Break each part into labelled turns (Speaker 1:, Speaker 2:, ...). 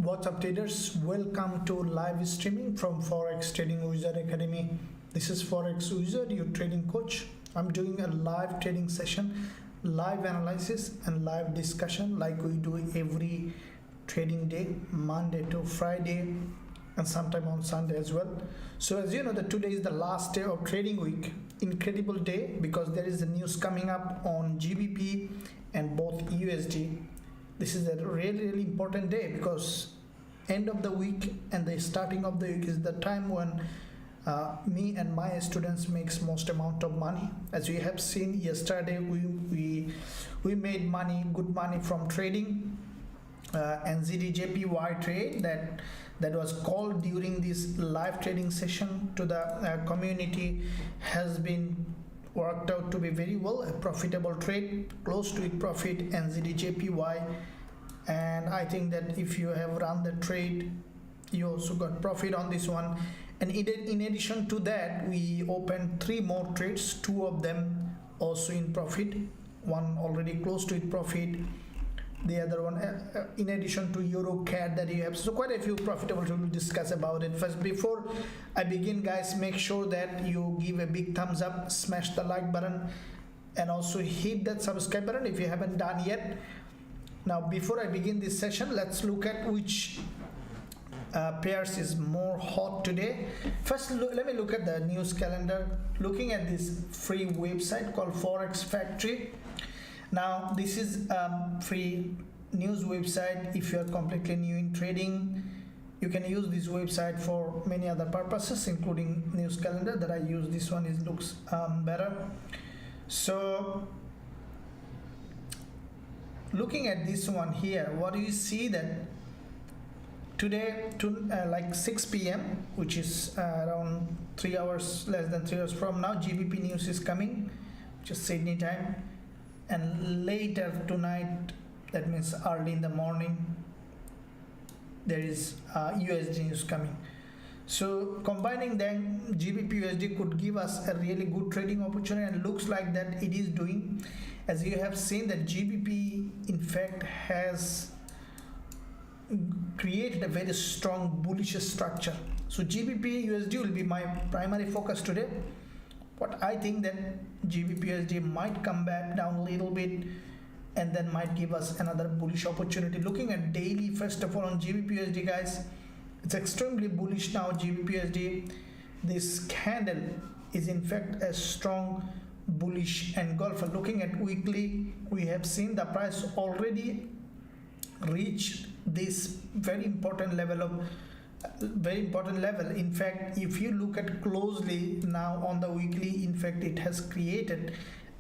Speaker 1: What's up traders, welcome to live streaming from Forex Trading Wizard Academy. This is Forex Wizard, your trading coach. I'm doing a live trading session, live analysis and live discussion like we do every trading day, Monday to Friday and sometime on Sunday as well. So as you know that today is the last day of trading week. Incredible day because there is the news coming up on Gbp and both USD. This is a really important day because end of the week and the starting of the week is the time when me and my students makes most amount of money. As we have seen yesterday, we made money, good money from trading Usdjpy trade that was called during this live trading session to the community has been worked out to be very well, a profitable trade, close to it profit Usdjpy, and I think that if you have run the trade you also got profit on this one. And in addition to that, we opened 3 more trades, 2 of them also in profit, one already close to it profit, the other one in addition to Euro CAD that you have. So quite a few profitable to discuss about it. First, before I begin guys, make sure that you give a big thumbs up, smash the like button and also hit that subscribe button if you haven't done yet. Now before I begin this session, let's look at which pairs is more hot today. First, let me look at the news calendar, looking at this free website called Forex Factory. Now this is free news website. If you are completely new in trading, you can use this website for many other purposes including news calendar that I use. This one looks better. So looking at this one here, what do you see that today to like 6 p.m. which is around 3 hours, less than 3 hours from now, GBP news is coming, which is Sydney time. And later tonight, that means early in the morning, there is USD news coming. So combining them, GBP USD could give us a really good trading opportunity, and looks like that it is doing. As you have seen that GBP in fact has created a very strong bullish structure. So GBP USD will be my primary focus today. But I think that GBP USD might come back down a little bit and then might give us another bullish opportunity. Looking at daily, first of all on GBP USD guys, it's extremely bullish now. GBP USD, this candle is in fact a strong bullish engulfer. Looking at weekly, we have seen the price already reached this very important level. In fact, if you look at closely now on the weekly, in fact it has created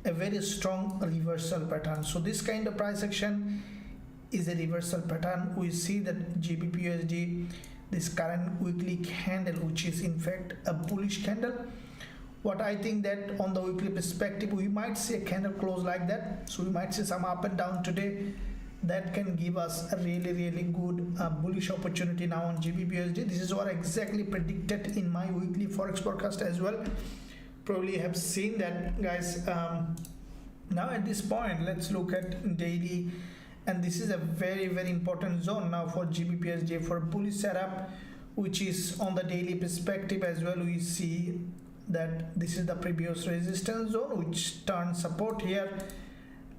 Speaker 1: a very strong reversal pattern. So this kind of price action is a reversal pattern. We see that GBP USD, this current weekly candle, which is in fact a bullish candle. What I think that on the weekly perspective, we might see a candle close like that. So we might see some up and down today. That can give us a really good bullish opportunity now on GBP USD. This is what I exactly predicted in my weekly Forex forecast as well. Probably have seen that guys. Now at this point, let's look at daily, and this is a very important zone now for GBP USD for bullish setup, which is on the daily perspective as well. We see that this is the previous resistance zone which turned support here.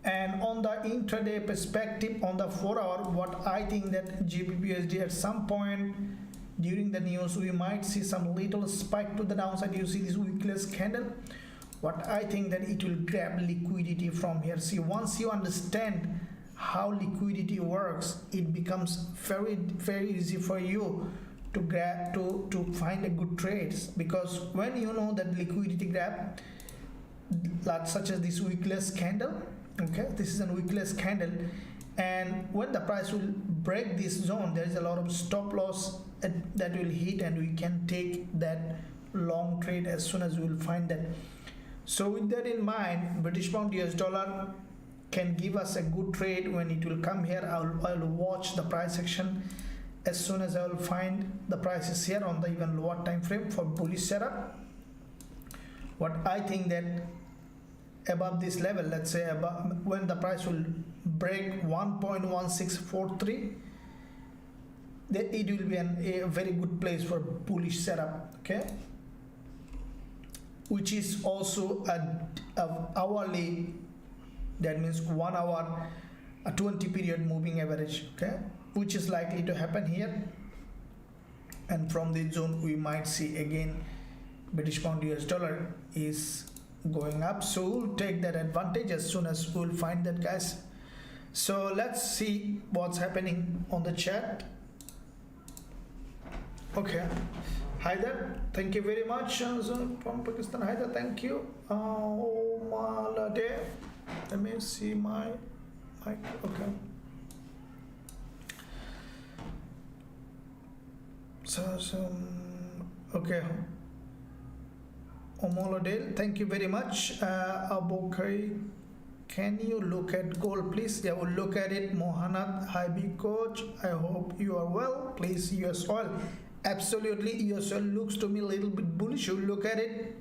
Speaker 1: And on the intraday perspective, on the 4 hour, what I think that GBP USD at some point during the news, we might see some little spike to the downside. You see this weakless candle. What I think that it will grab liquidity from here. See, once you understand how liquidity works, it becomes very easy for you to grab to find a good trades, because when you know that liquidity grab, such as this weakless candle. Okay, this is a weakless candle, and when the price will break this zone, there is a lot of stop loss that will hit, and we can take that long trade as soon as we will find that. So with that in mind, British pound US dollar can give us a good trade when it will come here. I'll watch the price action. As soon as I will find the prices here on the even lower time frame for bullish setup, what I think that above this level, let's say above, when the price will break 1.1643, it will be a very good place for bullish setup, okay, which is also a hourly, that means 1 hour, a 20 period moving average, okay, which is likely to happen here. And from this zone we might see again British pound US dollar is going up, so we'll take that advantage as soon as we'll find that, guys. So let's see what's happening on the chat. Okay, hi there, thank you very much. From Pakistan, hi there, thank you. Malade, let me see my mic. Okay, so okay, Omolodale, thank you very much. Abokai, can you look at gold, please? Yeah, we'll look at it. Mohanat, hi B coach, I hope you are well. Please, US oil, absolutely, US oil looks to me a little bit bullish. We'll look at it.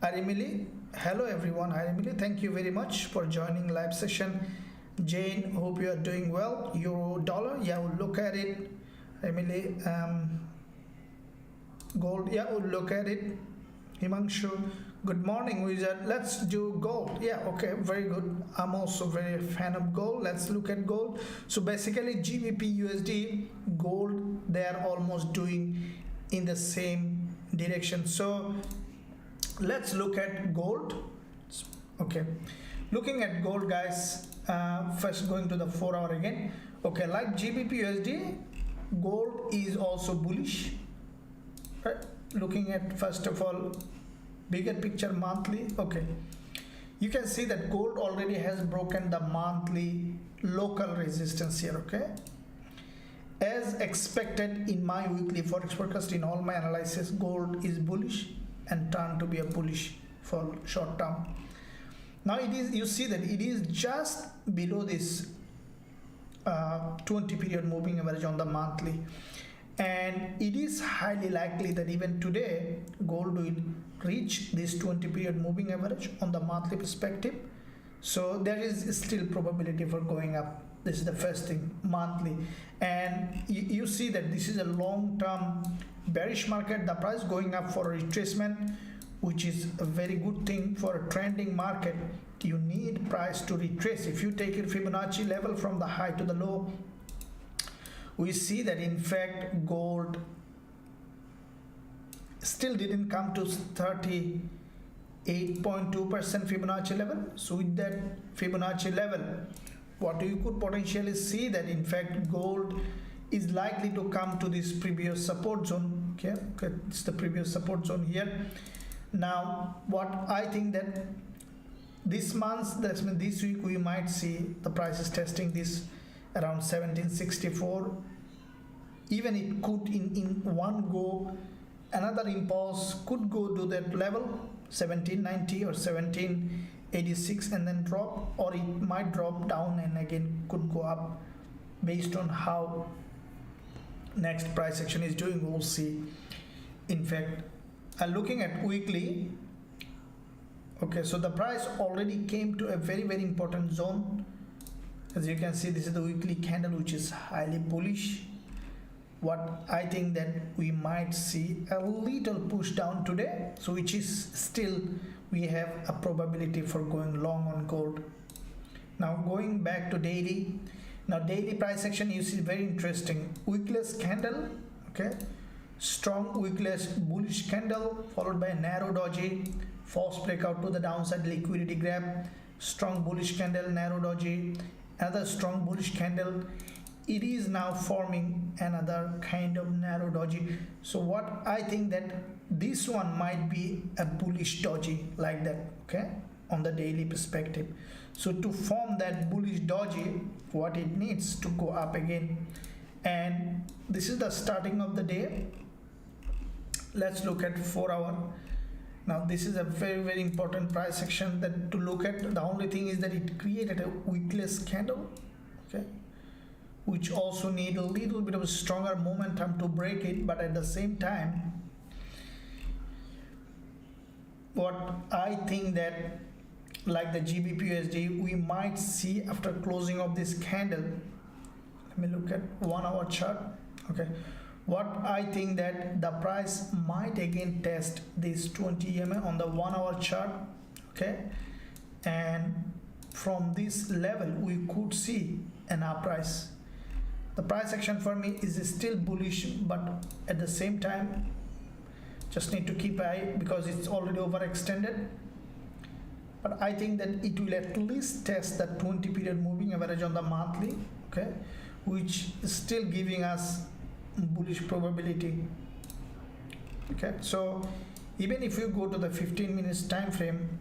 Speaker 1: Arimili, hello everyone. Arimili, thank you very much for joining live session. Jane, hope you are doing well. Euro dollar, yeah, we'll look at it. Emily, gold, yeah, we'll look at it. Himanshu, good morning wizard, let's do gold. Yeah, okay, very good. I'm also very fan of gold. Let's look at gold. So basically GBP USD gold, they are almost doing in the same direction. So let's look at gold. Okay, looking at gold, guys, first going to the 4 hour again. Okay, like GBP USD, gold is also bullish, right? Looking at first of all bigger picture monthly, okay, you can see that gold already has broken the monthly local resistance here, okay. As expected in my weekly forex forecast, in all my analysis, gold is bullish and turned to be a bullish for short term. Now it is, you see that it is just below this 20 period moving average on the monthly, and it is highly likely that even today gold will reach this 20 period moving average on the monthly perspective. So there is still probability for going up. This is the first thing, monthly. And you see that this is a long-term bearish market, the price going up for a retracement, which is a very good thing for a trending market. You need price to retrace. If you take your Fibonacci level from the high to the low, we see that in fact gold still didn't come to 38.2% Fibonacci level. So with that Fibonacci level, what you could potentially see that in fact gold is likely to come to this previous support zone. Okay, it's the previous support zone here. Now what I think that this month, that's mean this week, we might see the prices testing this around 1764. Even it could in one go, another impulse could go to that level 1790 or 1786 and then drop, or it might drop down and again could go up based on how next price action is doing. We'll see. In fact, looking at weekly, okay, so the price already came to a very important zone. As you can see, this is the weekly candle, which is highly bullish. What I think that we might see a little push down today, so which is still, we have a probability for going long on gold. Now going back to daily, now daily price action, you see very interesting. Weekless candle, okay, strong weekless bullish candle followed by a narrow doji, false breakout to the downside, liquidity grab, strong bullish candle, narrow doji, another strong bullish candle. It is now forming another kind of narrow doji. So what I think that this one might be a bullish doji like that, okay, on the daily perspective. So to form that bullish doji, what it needs to go up again, and this is the starting of the day. Let's look at 4 hour. Now this is a very important price action that to look at. The only thing is that it created a weekless candle, okay, which also need a little bit of a stronger momentum to break it. But at the same time, what I think that like the GBPUSD, we might see after closing of this candle, let me look at 1 hour chart. Okay, what I think that the price might again test this 20 EMA on the 1 hour chart. Okay, and from this level we could see an uprise. The price action for me is still bullish, but at the same time just need to keep an eye because it's already overextended. But I think that it will at least test the 20 period moving average on the monthly, okay, which is still giving us bullish probability. Okay, so even if you go to the 15 minutes time frame,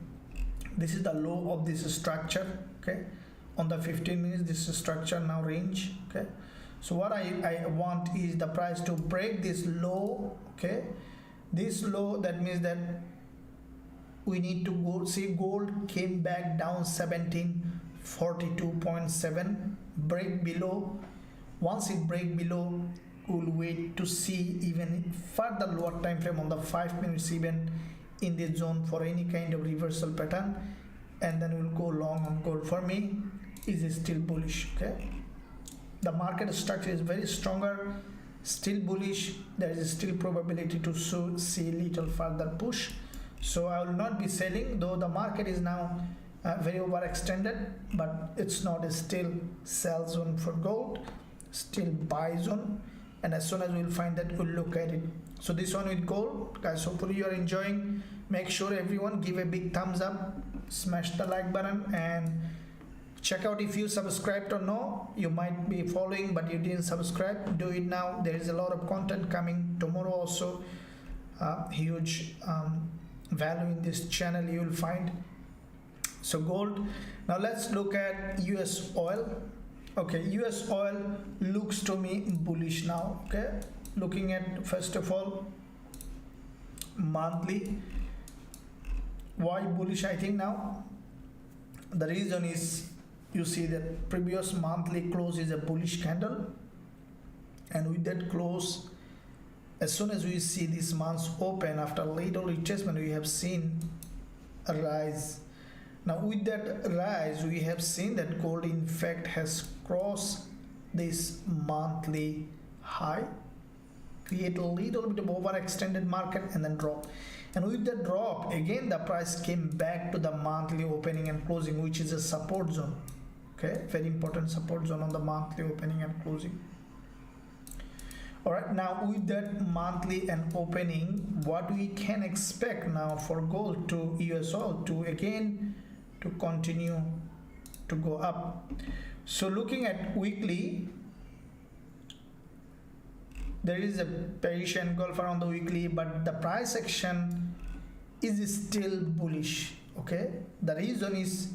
Speaker 1: this is the low of this structure. Okay, on the 15 minutes this structure now range. Okay, so what I want is the price to break this low. Okay, this low, that means that we need to go see gold came back down 1742.7, break below. Once it break below, we'll wait to see even further lower time frame on the 5 minutes even in the zone for any kind of reversal pattern, and then we'll go long on gold. For me, is still bullish. Okay, the market structure is very stronger, still bullish. There is still probability to see little further push, so I will not be selling, though the market is now very overextended, but it's not a still sell zone for gold, still buy zone, and as soon as we'll find that, we'll look at it. So this one with gold, guys, hopefully you are enjoying. Make sure everyone give a big thumbs up, smash the like button, and check out if you subscribed or no. You might be following but you didn't subscribe, do it now. There is a lot of content coming tomorrow also, huge value in this channel you will find. So gold. Now let's look at US oil. Okay, US oil looks to me bullish now. Okay, looking at first of all monthly, why bullish I think now? The reason is, you see that previous monthly close is a bullish candle, and with that close, as soon as we see this month's open after little retracement, we have seen a rise. Now with that rise, we have seen that gold in fact has crossed this monthly high, create a little bit of overextended market and then drop. And with the drop, again the price came back to the monthly opening and closing, which is a support zone. Okay, very important support zone on the monthly opening and closing. All right, now with that monthly and opening, what we can expect now for gold to US oil to again to continue to go up. So looking at weekly, there is a bearish engulf around the weekly, but the price action is still bullish. Okay, the reason is,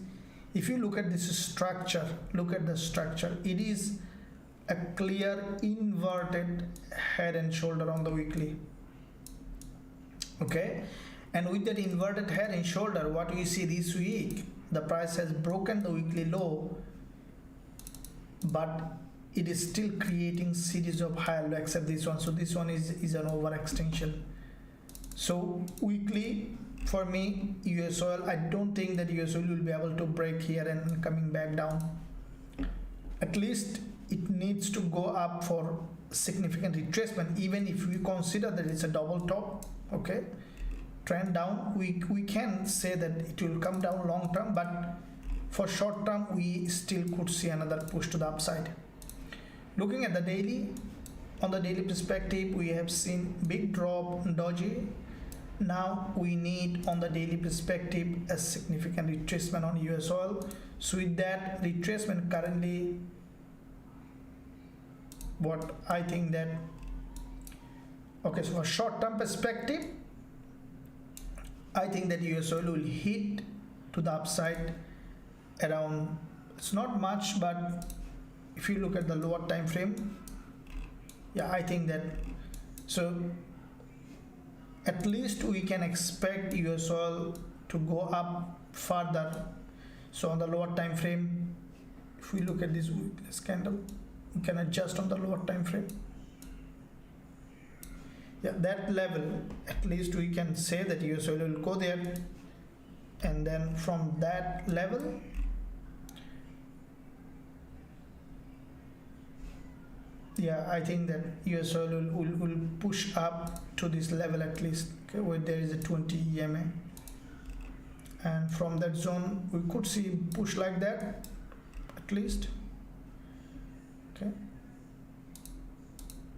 Speaker 1: if you look at this structure, look at the structure, it is a clear inverted head and shoulder on the weekly. Okay, and with that inverted head and shoulder, what we see this week, the price has broken the weekly low, but it is still creating series of higher low except this one. So this one is an overextension. So weekly for me, US oil, I don't think that US oil will be able to break here and coming back down. At least it needs to go up for significant retracement, even if we consider that it's a double top. Okay, trend down, we can say that it will come down long term, but for short term we still could see another push to the upside. Looking at the daily, on the daily perspective, we have seen big drop in doji. Now we need on the daily perspective a significant retracement on US oil. So with that retracement currently, what I think that, okay, so for short term perspective, I think that US oil will hit to the upside around, it's not much, but if you look at the lower time frame, yeah, I think that, so at least we can expect US oil to go up further. So on the lower time frame, if we look at this candle, we can adjust on the lower time frame. Yeah, that level, at least we can say that US oil will go there, and then from that level yeah, I think that US oil will push up to this level at least, okay, where there is a 20 EMA, and from that zone we could see push like that at least. Okay,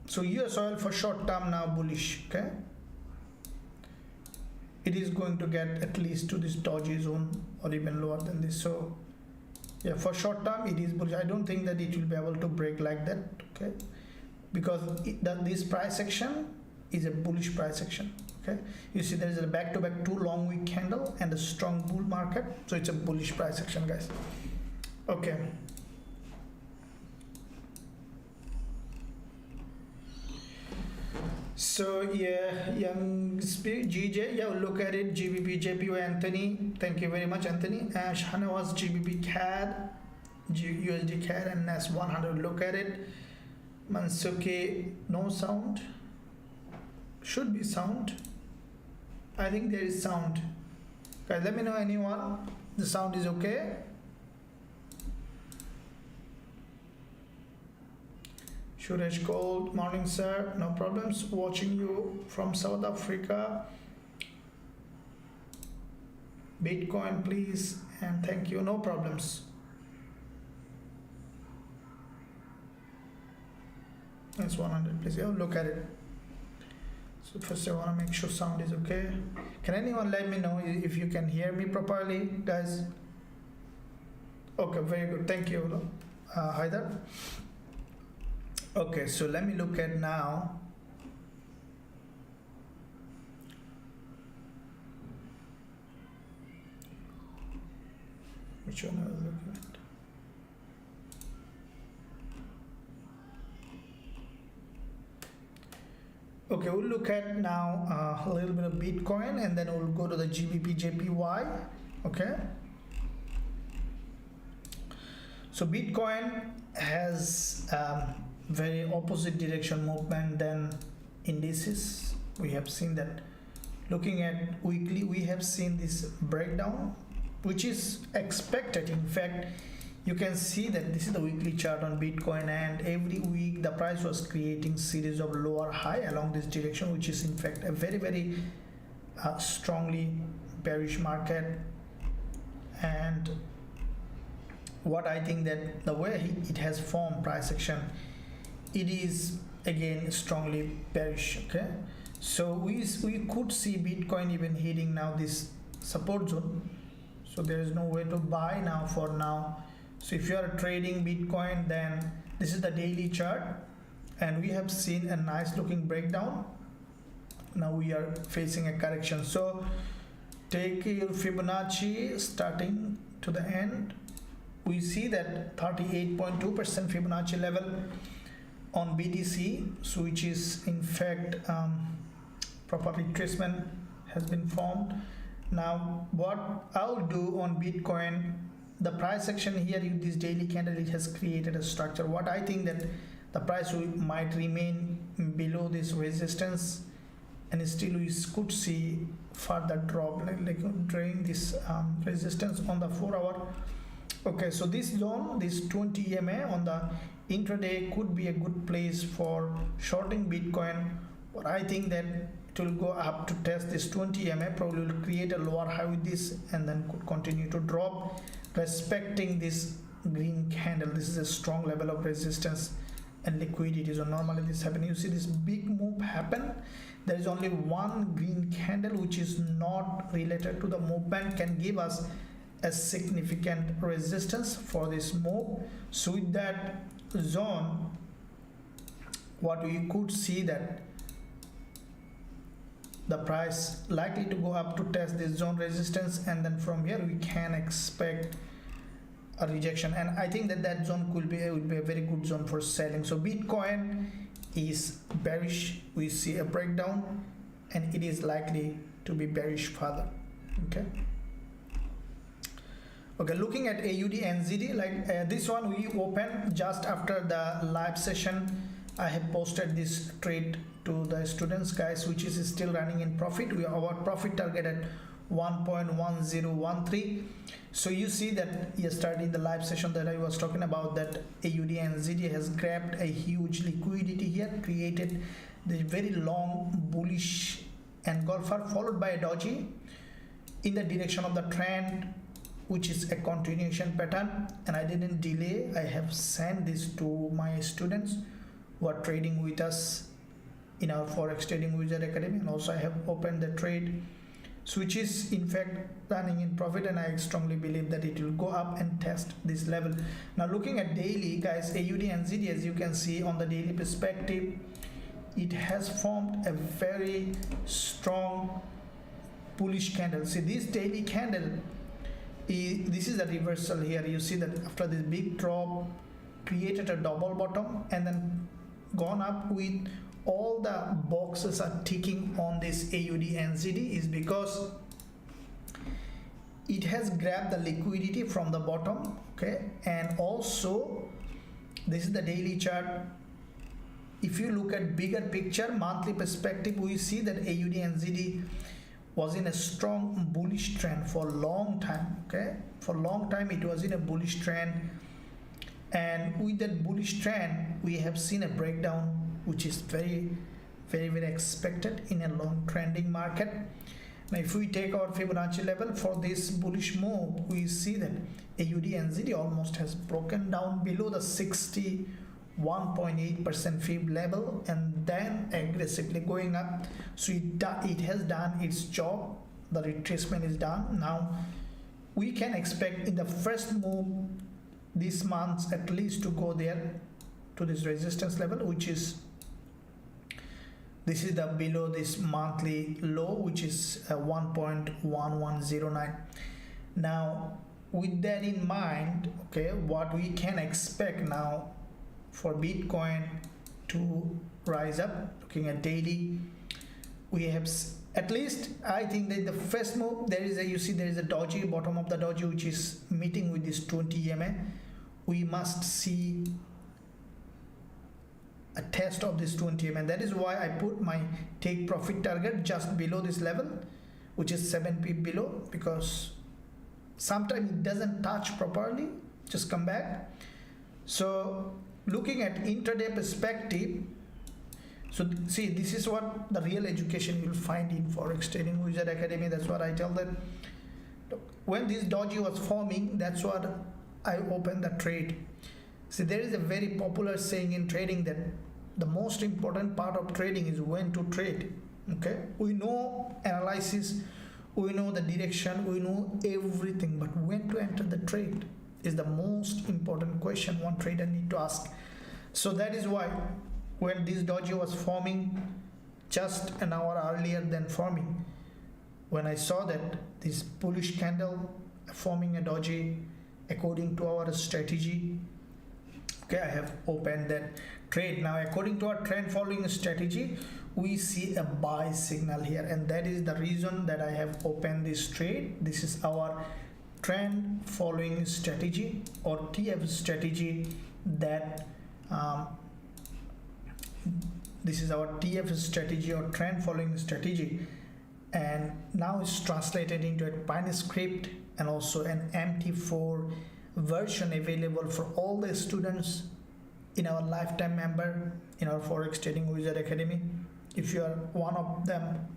Speaker 1: so US oil for short term now bullish. Okay, it is going to get at least to this dodgy zone or even lower than this. So yeah, for short term it is bullish. I don't think that it will be able to break like that, okay, because this price action is a bullish price action. Okay, you see there is a back-to-back 2 long week candle and a strong bull market, so it's a bullish price action, guys. Okay, so yeah, young GJ, yeah, look at it. GBP JPY Anthony, thank you very much Anthony. Shahnawaz GBP CAD, USD CAD and NAS100, look at it. Mansuke, no sound, should be sound. I think there is sound, guys. Let me know anyone the sound is okay. Suresh Gold, morning sir, no problems, watching you from South Africa. Bitcoin please, and thank you, no problems. That's 100 please. Yeah, look at it. So first I want to make sure sound is okay. Can anyone let me know if you can hear me properly, guys? Okay, very good, thank you, Haider. Okay, so let me look at now. Which one I was looking at? Okay, we'll look at now a little bit of Bitcoin, and then we'll go to the GBP JPY. Okay, so Bitcoin has very opposite direction movement than indices. We have seen that. Looking at weekly, we have seen this breakdown, which is expected. In fact, you can see that this is the weekly chart on Bitcoin, and every week the price was creating series of lower high along this direction, which is in fact a very strongly bearish market. And what I think that the way it has formed price action, it is again strongly bearish. Okay, so we could see Bitcoin even hitting now this support zone, so there is no way to buy now for now. So if you are trading Bitcoin, then this is the daily chart, and we have seen a nice looking breakdown. Now we are facing a correction, so take your Fibonacci starting to the end. We see that 38.2% Fibonacci level on BTC, so which is in fact proper retracement has been formed. Now what I'll do on Bitcoin, the price action here in this daily candle, it has created a structure. What I think that the price might remain below this resistance, and still we could see further drop like during this resistance on the 4 hour. Okay, so this zone, this 20 EMA on the intraday could be a good place for shorting Bitcoin, but I think that it will go up to test this 20 EMA, probably will create a lower high with this, and then could continue to drop respecting this green candle. This is a strong level of resistance and liquidity. So normally this happen, you see this big move happen, there is only one green candle which is not related to the movement, can give us a significant resistance for this move. So with that zone, what we could see that the price likely to go up to test this zone resistance, and then from here we can expect a rejection, and I think that that zone will be a very good zone for selling. So Bitcoin is bearish, we see a breakdown, and it is likely to be bearish further. Okay, looking at AUD NZD, like this one we opened just after the live session. I have posted this trade to the students, guys, which is still running in profit. Our profit target at 1.1013. So you see that yesterday in the live session that I was talking about, that AUD NZD has grabbed a huge liquidity here, created the very long bullish engulfer followed by a doji in the direction of the trend, which is a continuation pattern. And I didn't delay, I have sent this to my students who are trading with us in our Forex Trading Wizard Academy, and also I have opened the trade, which is in fact running in profit, and I strongly believe that it will go up and test this level. Now looking at daily, guys, AUD NZD, as you can see on the daily perspective, it has formed a very strong bullish candle. See this daily candle, this is a reversal here. You see that after this big drop, created a double bottom and then gone up with all the boxes are ticking on this AUD NZD, is because it has grabbed the liquidity from the bottom, okay? And also this is the daily chart. If you look at bigger picture, monthly perspective, we see that AUD NZD was in a strong bullish trend for a long time, okay? For a long time it was in a bullish trend, and with that bullish trend we have seen a breakdown, which is very expected in a long trending market. Now if we take our Fibonacci level for this bullish move, we see that AUD NZD almost has broken down below the 61.8% Fib level and then aggressively going up. So it has done its job, the retracement is done. Now we can expect in the first move this month at least to go there to this resistance level, which is this is the below this monthly low, which is 1.1109. Now with that in mind, okay, what we can expect now for Bitcoin to rise up, looking at daily, we have at least, I think that the first move, there is a, you see there is a doji, bottom of the doji, which is meeting with this 20 EMA. We must see a test of this 20 EMA. That is why I put my take profit target just below this level, which is 7 pip below, because sometimes it doesn't touch properly, just come back. So looking at intraday perspective, so see, this is what the real education you'll find in Forex Trading Wizard Academy. That's what I tell them. When this doji was forming, that's what I opened the trade. See, there is a very popular saying in trading that the most important part of trading is when to trade. Okay, we know analysis, we know the direction, we know everything, but when to enter the trade is the most important question one trader need to ask. So that is why when this doji was forming just an hour earlier than forming, when I saw that this bullish candle forming a doji according to our strategy, okay, I have opened that trade. Now according to our trend following strategy, we see a buy signal here, and that is the reason that I have opened this trade. This is our trend following strategy or TF strategy, that this is our TF strategy or trend following strategy, and now it's translated into a Python script and also an MT4 version available for all the students in our lifetime member in our Forex Trading Wizard Academy. If you are one of them,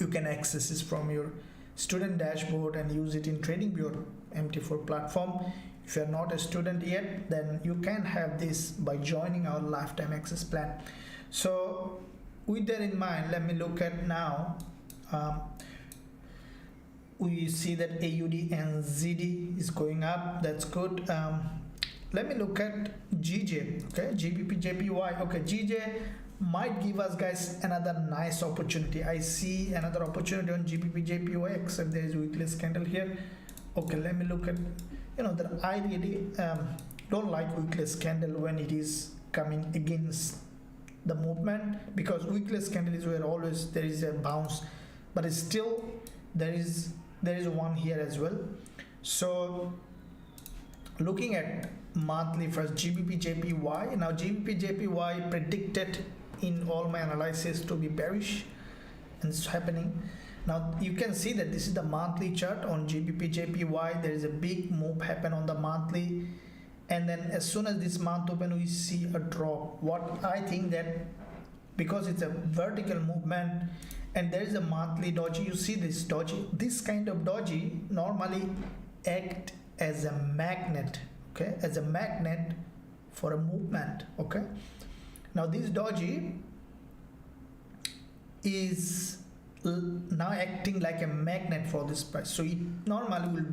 Speaker 1: you can access this from your student dashboard and use it in TradingView MT4 platform. If you are not a student yet, then you can have this by joining our lifetime access plan. So with that in mind, let me look at now. We see that AUD NZD is going up. That's good. Let me look at GJ. Okay, GBP/JPY. Okay, GJ might give us, guys, another nice opportunity. I see another opportunity on GBP/JPY, except there is weakness candle here. Okay, let me look at, that I really don't like weakness candle when it is coming against the movement, because weakness candle is where always there is a bounce, but it's still there is one here as well. So looking at monthly first, GBP/JPY. Now GBP/JPY predicted in all my analysis to be bearish, and it's happening. Now you can see that this is the monthly chart on GBP/JPY. There is a big move happen on the monthly, and then as soon as this month open, we see a drop. What I think that because it's a vertical movement and there is a monthly doji, you see this doji, this kind of doji normally act as a magnet, okay, as a magnet for a movement. Okay, now this doji is now acting like a magnet for this price, so it normally will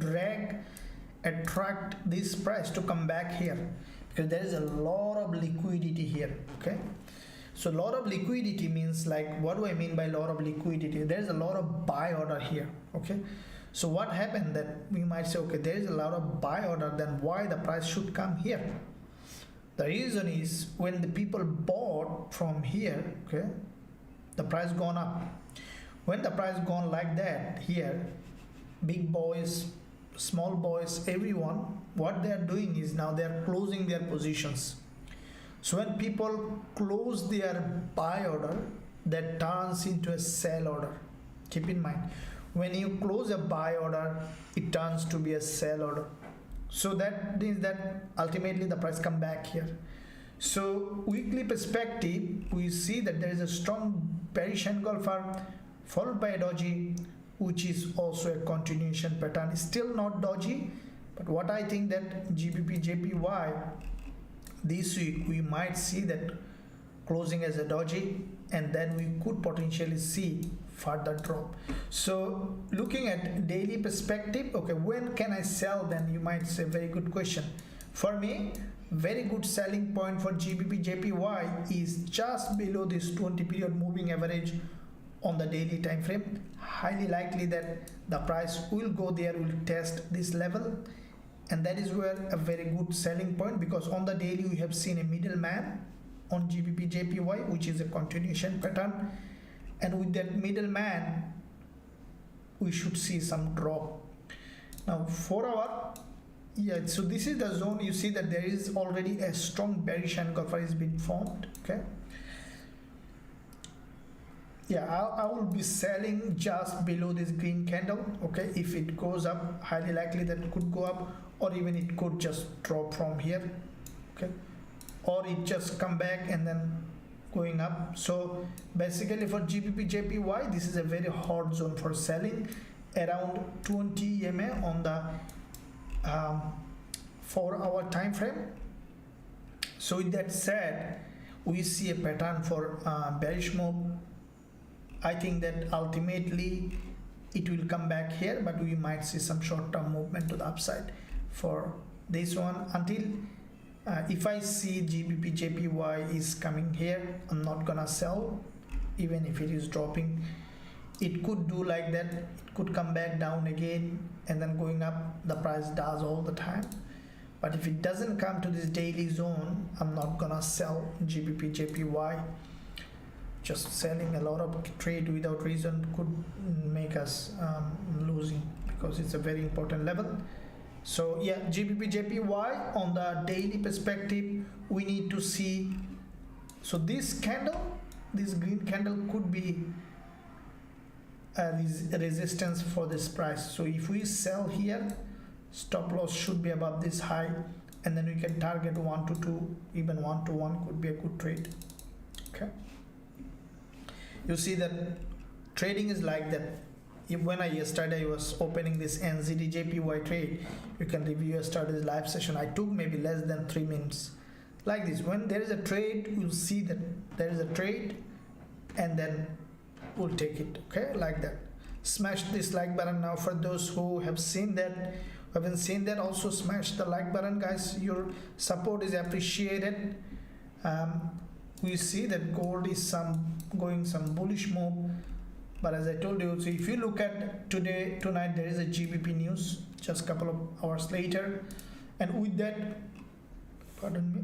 Speaker 1: attract this price to come back here, because there is a lot of liquidity here. Okay, so lot of liquidity means, like, what do I mean by lot of liquidity? There is a lot of buy order here. Okay, so what happened that we might say, okay, there is a lot of buy order, then why the price should come here? The reason is when the people bought from here, okay, the price gone up. When the price gone like that here, big boys, small boys, everyone, what they are doing is now they are closing their positions. So when people close their buy order, that turns into a sell order. Keep in mind, when you close a buy order, it turns to be a sell order. So that means that ultimately the price come back here. So weekly perspective, we see that there is a strong bearish engulfer followed by a doji, which is also a continuation pattern. Still not doji, but what I think that GBP/JPY this week we might see that closing as a doji, and then we could potentially see further drop. So looking at daily perspective, okay, when can I sell? Then you might say, very good question. For me, very good selling point for GBP/JPY is just below this 20 period moving average on the daily time frame. Highly likely that the price will go there, will test this level, and that is where a very good selling point, because on the daily we have seen a middleman on GBP/JPY, which is a continuation pattern, and with that middleman we should see some drop. Now 4 hour, yeah, so this is the zone. You see that there is already a strong bearish engulfer has been formed. Okay, yeah, I will be selling just below this green candle. Okay, if it goes up, highly likely that it could go up, or even it could just drop from here. Okay, or it just come back and then going up. So basically for GBP/JPY, this is a very hot zone for selling, around 20 EMA on the 4 hour time frame. So with that said, we see a pattern for bearish move. I think that ultimately it will come back here, but we might see some short-term movement to the upside for this one. Until if I see GBP/JPY is coming here, I'm not gonna sell. Even if it is dropping, it could do like that, it could come back down again and then going up. The price does all the time, but if it doesn't come to this daily zone, I'm not gonna sell GBP/JPY. Just selling a lot of trade without reason could make us losing, because it's a very important level. So yeah, GBP/JPY on the daily perspective, we need to see, so this candle, this green candle could be a resistance for this price. So if we sell here, stop loss should be above this high, and then we can target 1 to 2, even 1 to 1 could be a good trade. Okay, you see that trading is like that. When yesterday I was opening this NZD/JPY trade, you can review yesterday's live session. I took maybe less than 3 minutes. Like this, when there is a trade, you'll see that there is a trade, and then we'll take it. Okay, like that. Smash this like button now. For those who have seen that, haven't seen that, also smash the like button, guys. Your support is appreciated. We see that gold is going some bullish move, but as I told you, so if you look at tonight there is a GBP news just a couple of hours later, and with that, pardon me,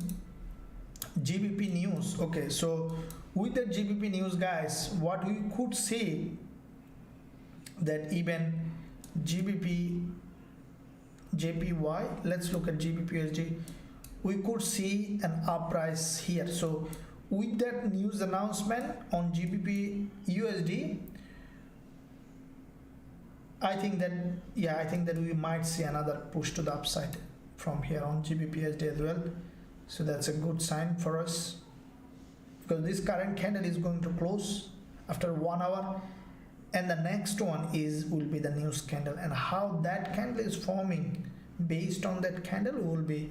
Speaker 1: GBP news. Okay, so with the GBP news, guys, what we could see that even GBP/JPY, let's look at GBPUSD, we could see an uprise here. So with that news announcement on GBPUSD, I think that, yeah, I think that we might see another push to the upside from here on Gbpusd as well. So that's a good sign for us, because this current candle is going to close after 1 hour, and the next one will be the news candle, and how that candle is forming, based on that candle we will be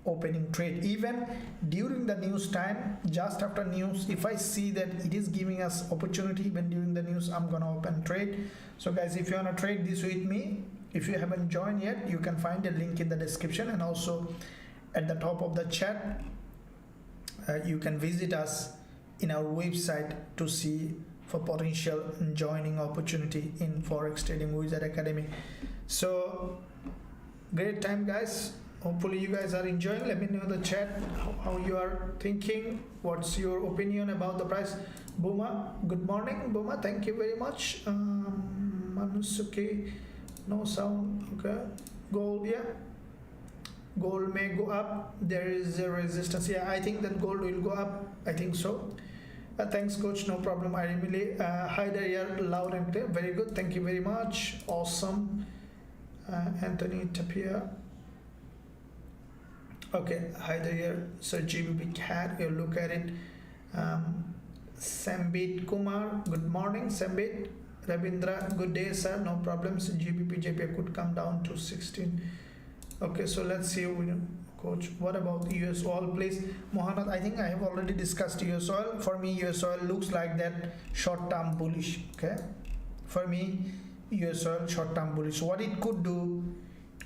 Speaker 1: opening trade. Even during the news time, just after news, if I see that it is giving us opportunity even during the news, I'm gonna open trade. So guys, if you wanna trade this with me, if you haven't joined yet, you can find a link in the description, and also at the top of the chat you can visit us in our website to see for potential joining opportunity in Forex Trading Wizard Academy. So great time, guys. Hopefully you guys are enjoying. Let me know in the chat how you are thinking, what's your opinion about the price. Buma, good morning. Buma, thank you very much. Manusuke, no sound. Okay. Gold, yeah, gold may go up. There is a resistance. Yeah, I think that gold will go up, I think so. Thanks coach, no problem. I really hi there, yeah, loud and clear. Very good, thank you very much. Awesome. Anthony Tapia. Okay, hi there, Sir GBP cat, you look at it. Sambit Kumar, good morning. Sambit Rabindra, good day sir, no problems. JPY could come down to 16. Okay, so let's see, coach, what about US oil, please? Mohanad, I think I have already discussed US oil. For me, US oil looks like that short-term bullish. Okay, for me, US oil short-term bullish. What it could do,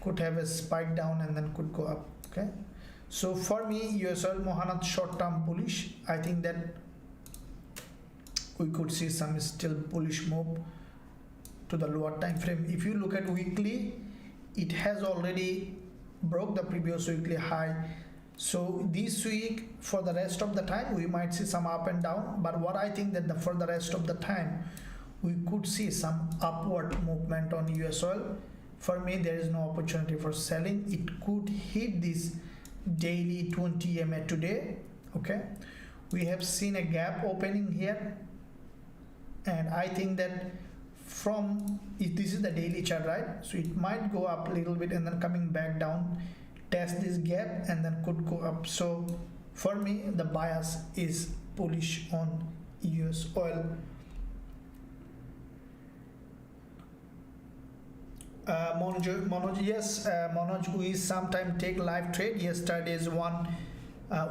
Speaker 1: could have a spike down and then could go up. Okay, so for me, US oil, Mohanad, short-term bullish. I think that we could see some still bullish move to the lower time frame. If you look at weekly, it has already broke the previous weekly high. So this week, for the rest of the time, we might see some up and down, but what I think that for the rest of the time we could see some upward movement on US oil. For me, there is no opportunity for selling. It could hit this daily 20 EMA today. Okay, we have seen a gap opening here, and I think that from, if this is the daily chart, right, so it might go up a little bit and then coming back down, test this gap and then could go up. So for me, the bias is bullish on US oil. Manoj, yes, Manoj, we sometimes take live trade. Yesterday's one,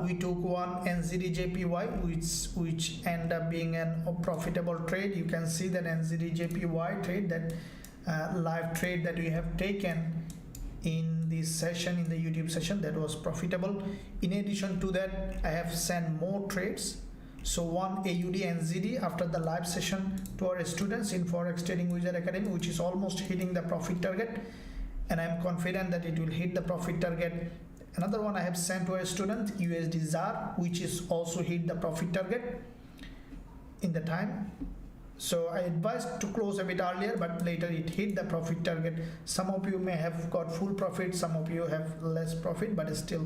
Speaker 1: we took one NZDJPY, which end up being a profitable trade. You can see that NZDJPY trade, that live trade that we have taken in this session, in the YouTube session, that was profitable. In addition to that, I have sent more trades. So one AUD NZD after the live session to our students in Forex Trading Wizard Academy, which is almost hitting the profit target, and I'm confident that it will hit the profit target. Another one I have sent to a student, USD ZAR, which is also hit the profit target in the time. So I advised to close a bit earlier, but later it hit the profit target. Some of you may have got full profit, some of you have less profit, but still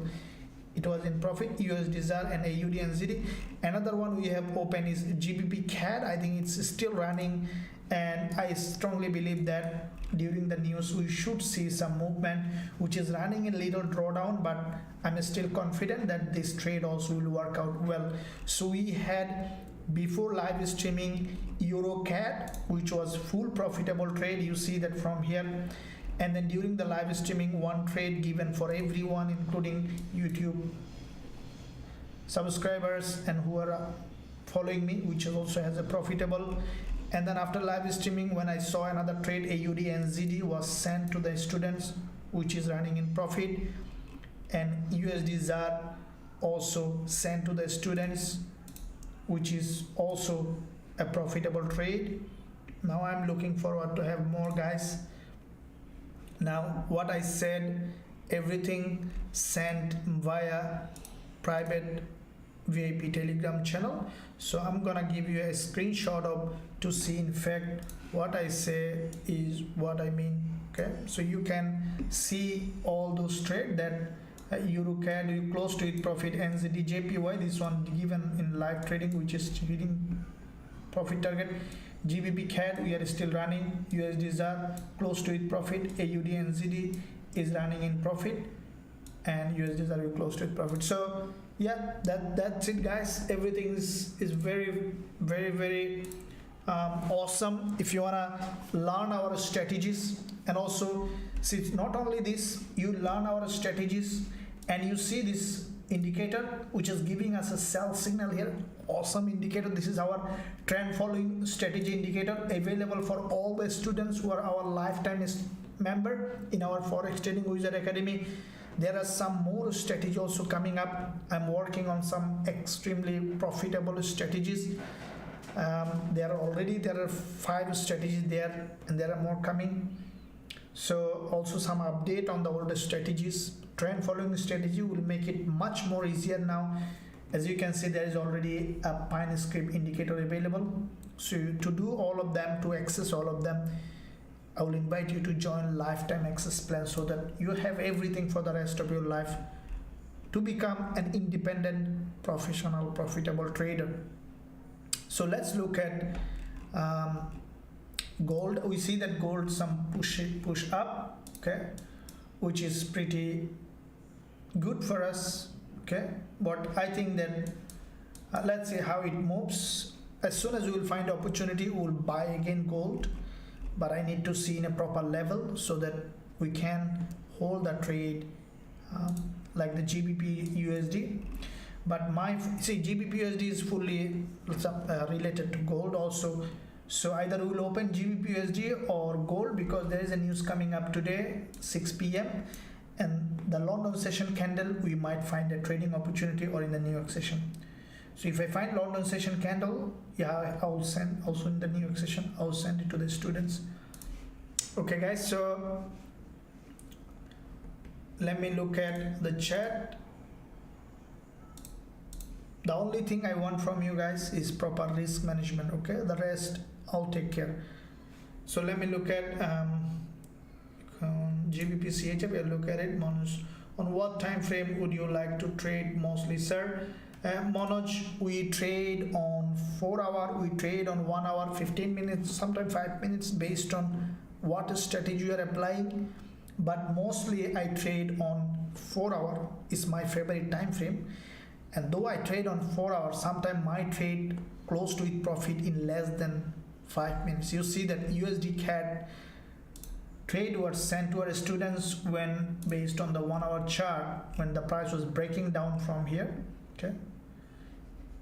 Speaker 1: it was in profit. USD ZAR and AUD NZD. Another one we have open is GBP CAD. I think it's still running, and I strongly believe that during the news we should see some movement, which is running a little drawdown, but I'm still confident that this trade also will work out well. So we had, before live streaming, Euro CAD, which was full profitable trade. You see that from here. And then during the live streaming, one trade given for everyone, including YouTube subscribers and who are following me, which also has a profitable. And then after live streaming, when I saw another trade, AUD NZD was sent to the students, which is running in profit, and USD ZAR also sent to the students, which is also a profitable trade. Now I'm looking forward to have more, guys. Now what I said, everything sent via private VIP Telegram channel. So I'm gonna give you a screenshot of to see in fact what I say is what I mean. Okay, so you can see all those trade that Euro CAD, you close to it profit. NZD JPY, this one given in live trading, which is hitting profit target. GBP CAD we are still running, USDs are close to its profit, AUD NZD is running in profit, and USDs are close to its profit. So yeah, that's it guys. Everything is very awesome. If you wanna learn our strategies, and also see, not only this, you learn our strategies and you see this indicator which is giving us a sell signal here. Awesome indicator. This is our trend following strategy indicator, available for all the students who are our lifetime member in our Forex Trading Wizard Academy. There are some more strategies also coming up. I'm working on some extremely profitable strategies. There are 5 strategies there, and there are more coming. So also some update on the older strategies. Trend following strategy will make it much more easier now. As you can see, there is already a pine script indicator available. So to do all of them, to access all of them, I will invite you to join lifetime access plan, so that you have everything for the rest of your life to become an independent, professional, profitable trader. So let's look at gold. We see that gold some push up, okay, which is pretty good for us, okay. But I think that let's see how it moves. As soon as we will find opportunity, we will buy again gold, but I need to see in a proper level so that we can hold the trade, like the GBP USD. But GBP USD is fully related to gold also. So either we will open GBP USD or gold, because there is a news coming up today 6 p.m. and the London session candle, we might find a trading opportunity, or in the New York session. So if I find London session candle, yeah, I will send also in the New York session, I will send it to the students. Okay guys, so let me look at the chart. The only thing I want from you guys is proper risk management, okay? The rest I'll take care. So let me look at GBP CHF. We'll look at it. Manoj, on what time frame would you like to trade mostly, sir? Manoj, we trade on 4 hour, we trade on 1 hour, 15 minutes, sometimes 5 minutes, based on what strategy you are applying. But mostly I trade on 4 hour is my favorite time frame. And though I trade on 4 hours, sometimes my trade close to its profit in less than 5 minutes. You see that USD CAD trade was sent to our students when, based on the 1 hour chart, when the price was breaking down from here, okay,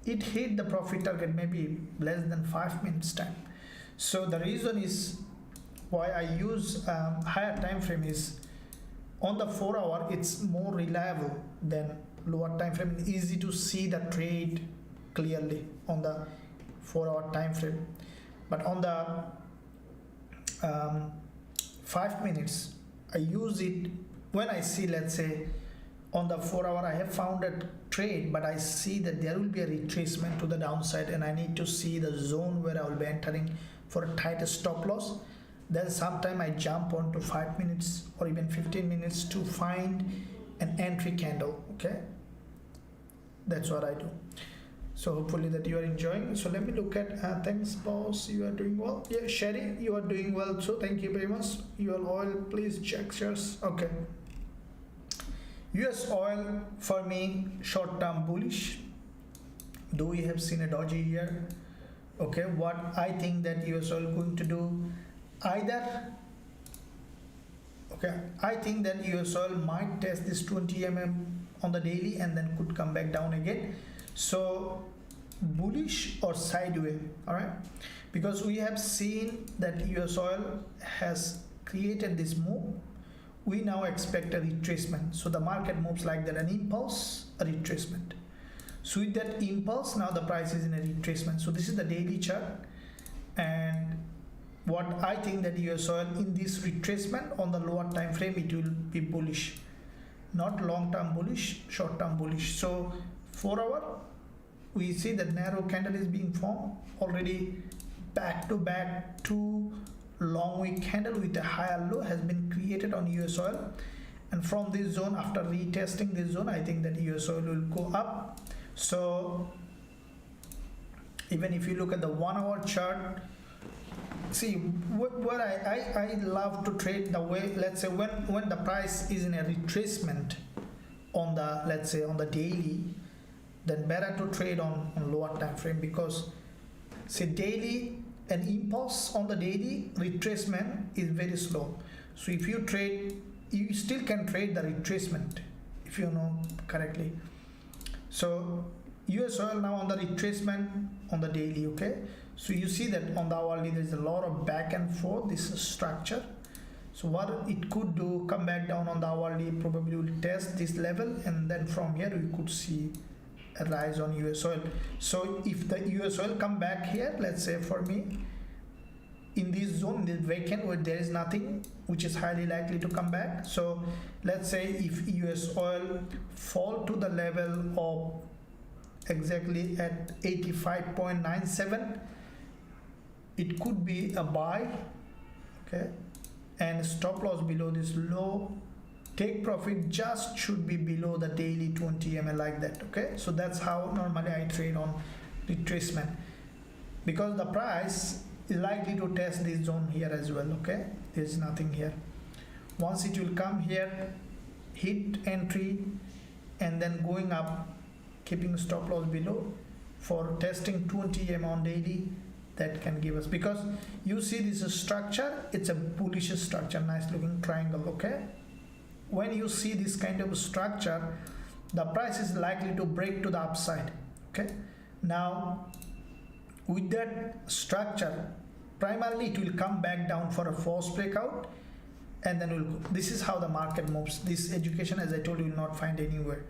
Speaker 1: it hit the profit target maybe less than 5 minutes time. So the reason is why I use higher time frame is on the 4 hour, it's more reliable than lower time frame, easy to see the trade clearly on the 4 hour time frame. But on the 5 minutes, I use it when I see, let's say on the 4 hour I have found a trade, but I see that there will be a retracement to the downside, and I need to see the zone where I will be entering for a tighter stop loss. Then sometime I jump on to 5 minutes or even 15 minutes to find an entry candle, okay. That's what I do. So hopefully that you are enjoying. So let me look at thanks boss, you are doing well. Yeah, Sherry, you are doing well, so thank you very much. Your oil, please check shares. Okay, US oil for me short term bullish, though we have seen a dodgy here. Okay, what I think that US oil going to do, either, okay, I think that US oil might test this 20 mm on the daily and then could come back down again. So bullish or sideways, all right, because we have seen that US oil has created this move. We now expect a retracement. So the market moves like that, an impulse, a retracement. So with that impulse, now the price is in a retracement. So this is the daily chart, and what I think that US oil in this retracement on the lower time frame, it will be bullish, not long term bullish, short term bullish. So 4 hour, we see that narrow candle is being formed already, back to back 2 long wick candle with a higher low has been created on US oil, and from this zone, after retesting this zone, I think that US oil will go up. So even if you look at the 1 hour chart, see what I love to trade the way, let's say when the price is in a retracement on the, let's say on the daily, then better to trade on lower time frame, because say daily, an impulse on the daily retracement is very slow. So if you trade, you still can trade the retracement if you know correctly. So US oil now on the retracement on the daily, okay. So you see that on the hourly there is a lot of back and forth, this is structure. So what it could do, come back down on the hourly, probably will test this level, and then from here we could see a rise on US oil. So if the US oil come back here, let's say for me, in this zone, this vacant where there is nothing, which is highly likely to come back. So let's say if US oil fall to the level of exactly at 85.97, it could be a buy, okay, and stop loss below this low, take profit just should be below the daily 20 MA like that, okay. So that's how normally I trade on retracement, because the price is likely to test this zone here as well, okay. There's nothing here. Once it will come here, hit entry, and then going up, keeping stop loss below for testing 20 MA on daily, that can give us, because you see this is structure, it's a bullish structure, nice looking triangle, okay. When you see this kind of structure, the price is likely to break to the upside, okay. Now with that structure, primarily it will come back down for a false breakout, and then we'll, this is how the market moves. This education, as I told you, will not find anywhere,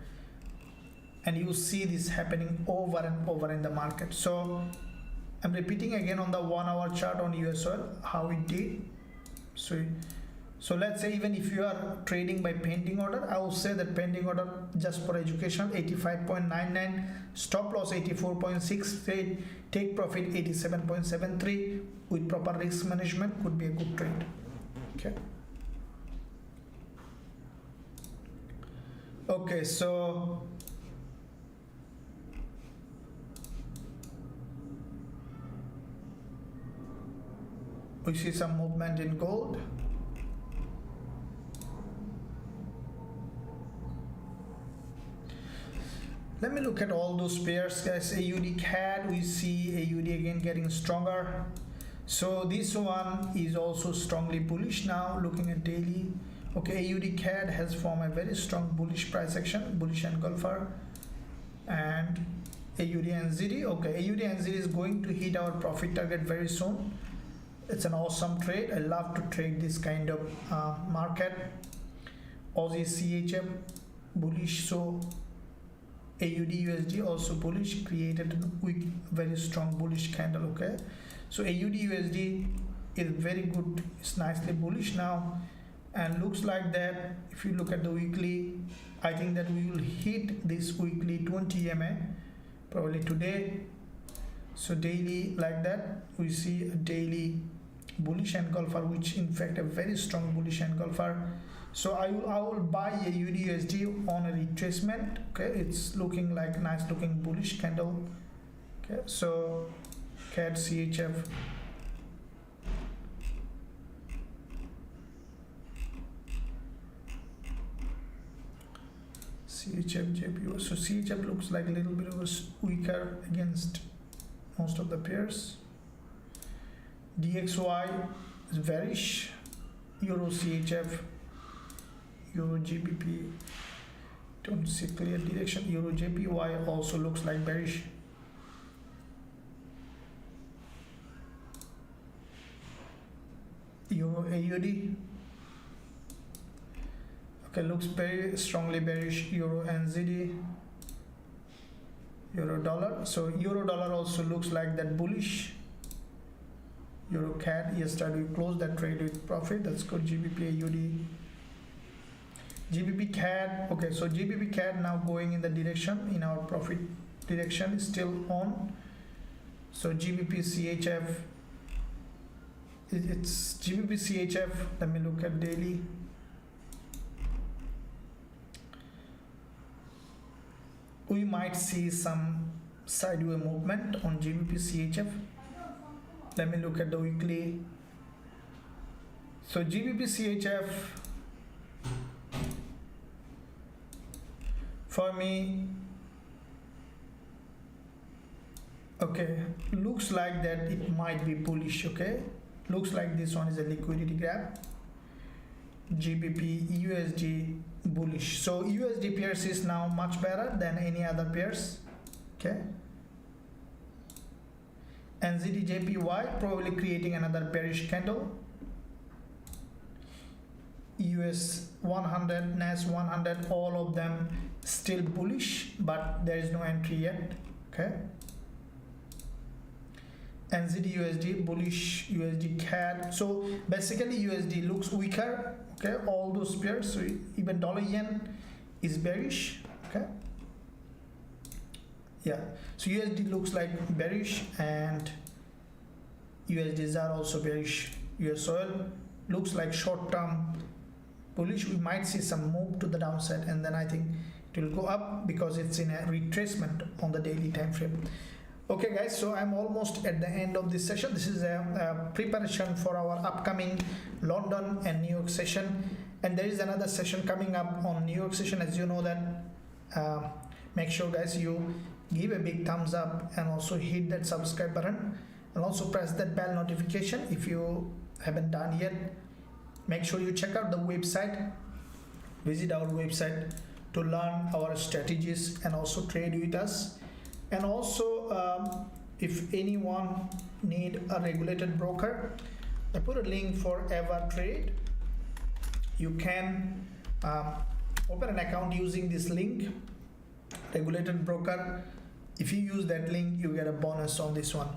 Speaker 1: and you see this happening over and over in the market. So I'm repeating again on the 1 hour chart on US oil how it did. So let's say even if you are trading by pending order, I will say that pending order, just for education, 85.99, stop loss 84.68, take profit 87.73, with proper risk management could be a good trade, okay. Okay, so we see some movement in gold. Let me look at all those pairs, guys. AUD CAD, we see AUD again getting stronger. So this one is also strongly bullish now, looking at daily. Okay, AUD CAD has formed a very strong bullish price action, bullish engulfer. And AUD NZD, okay, AUD NZD is going to hit our profit target very soon. It's an awesome trade. I love to trade this kind of market. Aussie CHF bullish, so AUD USD also bullish, created a weak, very strong bullish candle, okay. So AUD USD is very good, it's nicely bullish now, and looks like that if you look at the weekly, I think that we will hit this weekly 20 MA probably today. So daily like that, we see a daily bullish engulfer, which in fact a very strong bullish engulfer. So I will buy a USD on a retracement, okay. It's looking like nice looking bullish candle, okay. So CAD CHF, CHF JPY. So CHF looks like a little bit of a weaker against most of the pairs. DXY is bearish. Euro CHF, Euro GBP, don't see clear direction. Euro JPY also looks like bearish. Euro AUD, okay, looks very strongly bearish. Euro NZD, Euro dollar, so Euro dollar also looks like that bullish. Euro CAD, yesterday we closed that trade with profit, that's good. GBP AUD, GBP CAD, okay, so GBP CAD now going in the direction, in our profit direction is still on. So GBP CHF, it's GBP CHF, let me look at daily. We might see some sideways movement on GBP CHF. Let me look at the weekly. So GBP CHF for me, okay, looks like that it might be bullish. Okay, looks like this one is a liquidity grab. GBP USD bullish. So USD pairs is now much better than any other pairs. Okay, NZDJPY probably creating another bearish candle. US100, NAS100, all of them still bullish, but there is no entry yet. Okay, NZD bullish, USD CAD. So basically USD looks weaker. Okay, all those pairs. So even dollar yen is bearish. Okay, yeah, so USD looks like bearish, and USDs are also bearish. US oil looks like short term bullish. We might see some move to the downside, and then I think it will go up because it's in a retracement on the daily time frame. Okay guys, so I'm almost at the end of this session. This is a preparation for our upcoming London and New York session, and there is another session coming up on New York session. As you know that, make sure guys you give a big thumbs up and also hit that subscribe button, and also press that bell notification if you haven't done yet. Make sure you check out the website, visit our website to learn our strategies and also trade with us. And also if anyone need a regulated broker, I put a link for EverTrade. You can open an account using this link, regulated broker. If you use that link, you get a bonus on this one.